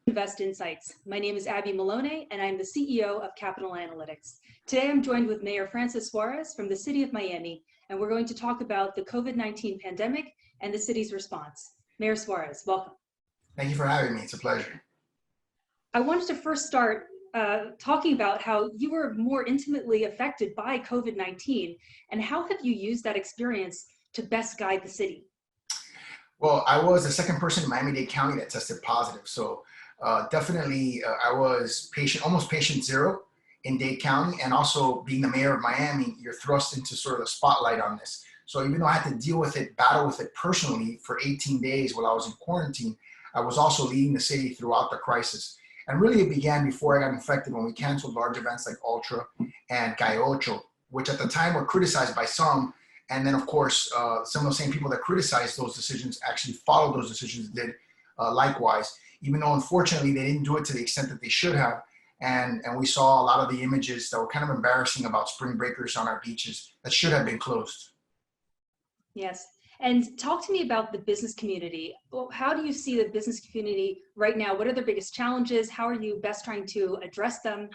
Invest Insights. My name is Abby Melone, and I'm the CEO of Capital Analytics. Today, I'm joined with Mayor Francis Suarez from the City of Miami, and we're going to talk about the COVID-19 pandemic and the city's response. Mayor Suarez, welcome. Thank you for having me. It's a pleasure. I wanted to first start talking about how you were more intimately affected by COVID-19, and how have you used that experience to best guide the city? Well, I was the second person in Miami-Dade County that tested positive. So definitely I was almost patient zero in Dade County. And also being the mayor of Miami, you're thrust into sort of the spotlight on this. So even though I had to deal with it, battle with it personally for 18 days while I was in quarantine, I was also leading the city throughout the crisis. And really it began before I got infected when we canceled large events like Ultra and Calle Ocho, which at the time were criticized by some. And then, of course, some of the same people that criticized those decisions actually followed those decisions, did likewise, even though, unfortunately, they didn't do it to the extent that they should have. And we saw a lot of the images that were kind of embarrassing about spring breakers on our beaches that should have been closed. Yes. And talk to me about the business community. Well, how do you see the business community right now? What are their biggest challenges? How are you best trying to address them?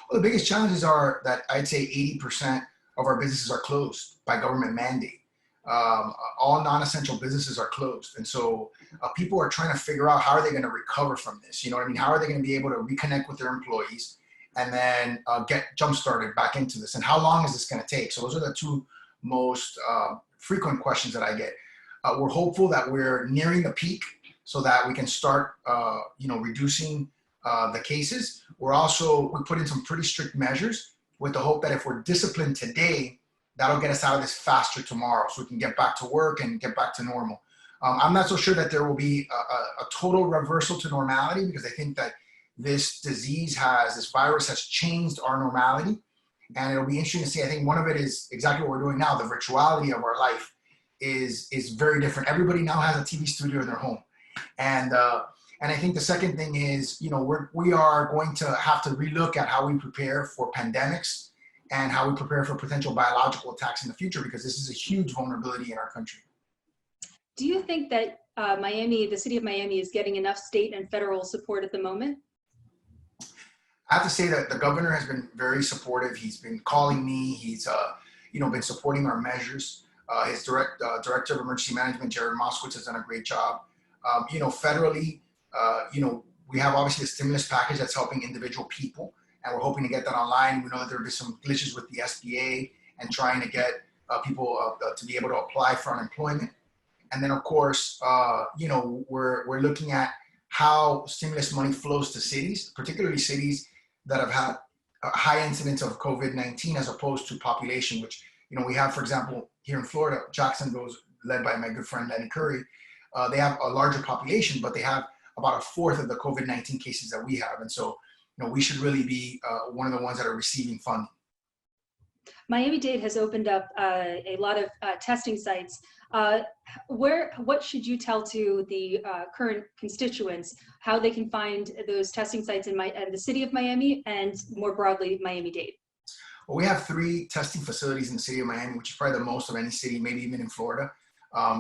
Well, the biggest challenges are that I'd say 80% of our businesses are closed by government mandate. All non-essential businesses are closed. And so people are trying to figure out how are they going to recover from this? You know what I mean? How are they going to be able to reconnect with their employees and then get jump-started back into this? And how long is this going to take? So those are the two most frequent questions that I get. We're hopeful that we're nearing the peak so that we can start, reducing the cases. We put in some pretty strict measures with the hope that if we're disciplined today, that'll get us out of this faster tomorrow so we can get back to work and get back to normal. I'm not so sure that there will be a total reversal to normality, because I think that this virus has changed our normality. And it'll be interesting to see. I think one of it is exactly what we're doing now. The virtuality of our life is very different. Everybody now has a TV studio in their home. And I think the second thing is, we are going to have to relook at how we prepare for pandemics and how we prepare for potential biological attacks in the future, because this is a huge vulnerability in our country. Do you think that the city of Miami is getting enough state and federal support at the moment? I have to say that the governor has been very supportive. He's been calling me. He's, been supporting our measures. His director of emergency management, Jared Moskowitz, has done a great job. Federally, we have obviously a stimulus package that's helping individual people, and we're hoping to get that online. We know that there will be some glitches with the SBA and trying to get people to be able to apply for unemployment. And then, of course, we're looking at how stimulus money flows to cities, particularly cities that have had a high incidence of COVID-19 as opposed to population, which, we have, for example, here in Florida, Jacksonville, led by my good friend Lenny Curry. They have a larger population, but they have about a fourth of the COVID-19 cases that we have. And so, we should really be one of the ones that are receiving funding. Miami-Dade has opened up a lot of testing sites. What should you tell to the current constituents how they can find those testing sites in the city of Miami and more broadly Miami-Dade? Well, we have 3 testing facilities in the city of Miami, which is probably the most of any city, maybe even in Florida.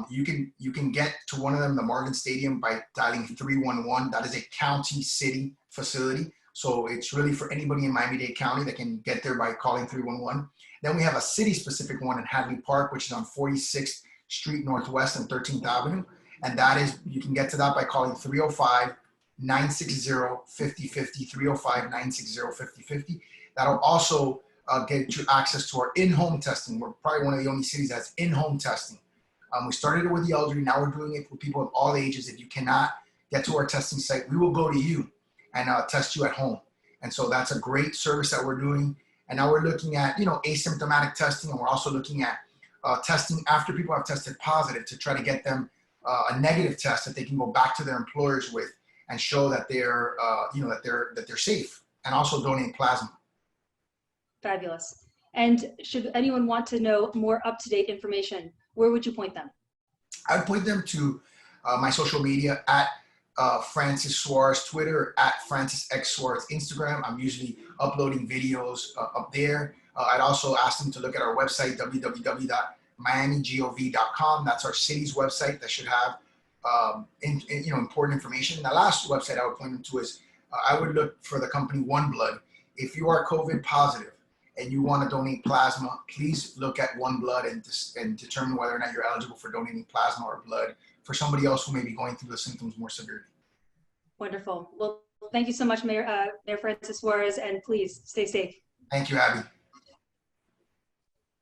You can get to one of them, the Marvin Stadium, by dialing 311. That is a county city facility. So it's really for anybody in Miami-Dade County that can get there by calling 311. Then we have a city-specific one in Hadley Park, which is on 46th Street Northwest and 13th Avenue. And that is, you can get to that by calling 305-960-5050, 305-960-5050. That'll also get you access to our in-home testing. We're probably one of the only cities that's in-home testing. We started it with the elderly. Now we're doing it for people of all ages. If you cannot get to our testing site, we will go to you and test you at home. And so that's a great service that we're doing. And now we're looking at, asymptomatic testing, and we're also looking at testing after people have tested positive to try to get them a negative test that they can go back to their employers with and show that they're, that they're safe, and also donate plasma. Fabulous. And should anyone want to know more up-to-date information, where would you point them? I would point them to my social media at Francis Suarez Twitter, at Francis X Suarez Instagram. I'm usually uploading videos up there. I'd also ask them to look at our website, www.miamigov.com. That's our city's website that should have important information. The last website I would point them to is I would look for the company One Blood. If you are COVID positive and you want to donate plasma, please look at One Blood and determine whether or not you're eligible for donating plasma or blood for somebody else who may be going through the symptoms more severely. Wonderful. Well, thank you so much, Mayor Francis Suarez, and please stay safe. Thank you, Abby.